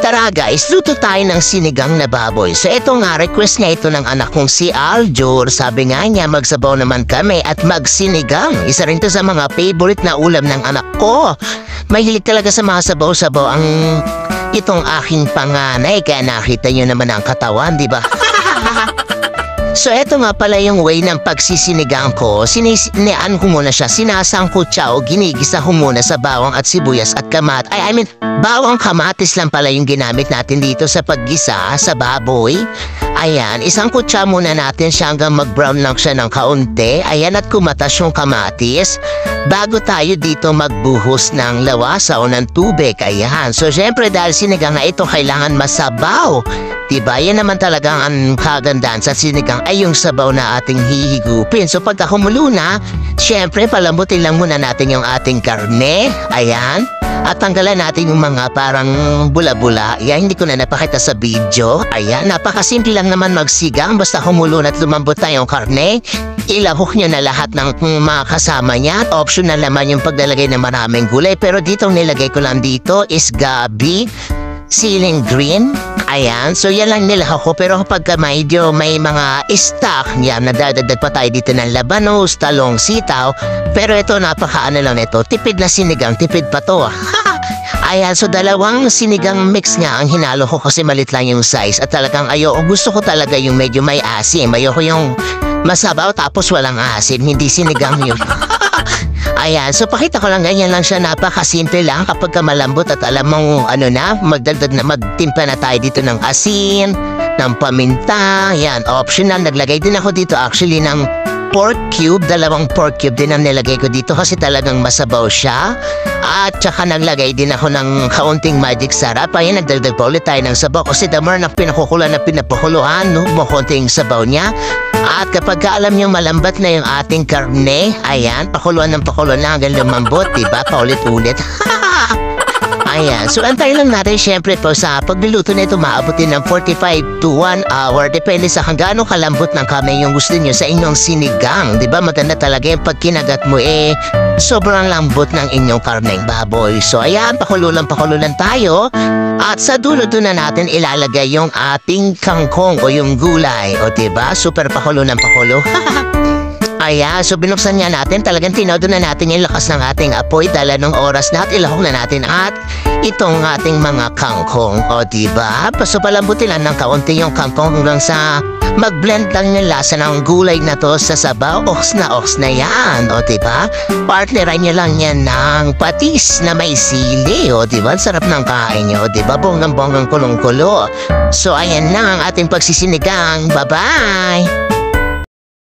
Tara guys, luto tayo ng sinigang na baboy. So ito nga, request nga ito ng anak kong si Aljur. Sabi nga niya, magsabaw naman kami at magsinigang. Isa rin to sa mga favorite na ulam ng anak ko. Mahilig talaga sa mga sabaw-sabaw ang itong aking panganay. Kaya nakita nyo naman ang katawan, di ba? So eto nga pala yung way ng pagsisinigang ko. Sininian ko muna siya, sinasangkot siya o ginigisa ko muna sa bawang at sibuyas at bawang kamatis lang pala yung ginamit natin dito sa paggisa sa baboy. Ayan, isang kutsa muna natin siya hanggang mag-brown lang siya ng kaunti. Ayan, at kumatas yung kamatis. Bago tayo dito magbuhos ng lawasa o ng tubig. Ayan, so syempre dahil sinigang na ito kailangan masabaw. Diba, yan naman talagang ang kagandahan sa sinigang ay yung sabaw na ating hihigupin. So pagka kumulo na, syempre palambutin lang muna natin yung ating karne. Ayan. At tanggalan natin yung mga parang bula-bula. Yan, hindi ko na napakita sa video. Ayan, napakasimple lang naman magsigang. Basta kumulo na at lumambot na yung karne. Ilahok nyo na lahat ng mga kasama niya. Optional naman yung paglalagay ng maraming gulay. Pero dito nilagay ko lang dito is gabi, siling green. Ayan, so yan lang nilahok ko. Pero kapag medyo may mga stock, yan, nadadagdag pa tayo dito ng labanos, talong, sitaw. Pero ito, napakaano lang ito. Tipid na sinigang, tipid pa to. Ayan, so dalawang sinigang mix nga ang hinalo ko kasi malit lang yung size. At talagang gusto ko talaga yung medyo may asim. Ayoko yung masabaw tapos walang asim, hindi sinigang yun. Ayan, so pakita ko lang ganyan lang siya, napakasimple lang kapag ka malambot at alam mong magtimpla na tayo dito ng asin, ng paminta, yan, optional. Naglagay din ako dito actually ng pork cube, dalawang pork cube din ang nilagay ko dito kasi talagang masabaw siya. At saka naglagay din ako ng kaunting magic sarap. Ayan, nagdagdag pa ulit tayo ng sabaw kasi the more na pinakukulan na pinapakuluan, no, konting sabaw niya. At kapag alam niyong malambat na yung ating karne, ayan, pakuluan ng pakuluan na hanggang lumambot, diba? Paulit-ulit. Ayan, so antay lang natin syempre po sa pagluluto na ito maabutin ng 45 to 1 hour. Depende sa kung gaano kalambot ng kamay yung gusto nyo sa inyong sinigang. Diba maganda talaga yung pag kinagat mo sobrang lambot ng inyong karneng baboy. So ayan, pakululan tayo. At sa dulo na natin ilalagay yung ating kangkong o yung gulay. O diba, super pakulo ng pakulo. Ayan, so binuksan niya natin, talagang tinodo na natin yung lakas ng ating apoy dala ng oras na at ilahok na natin at itong ating mga kangkong. O diba? So palambutin lang ng kaunti yung kangkong hanggang sa mag-blend lang yung lasa ng gulay na to sa sabaw. Oks na yan. O diba? Partneran niya lang yan ng patis na may sili. O diba? Sarap ng kain nyo. O diba? Bonggang-bonggang kulong-kulo. So ayan lang ang ating pagsisinigang. Bye-bye!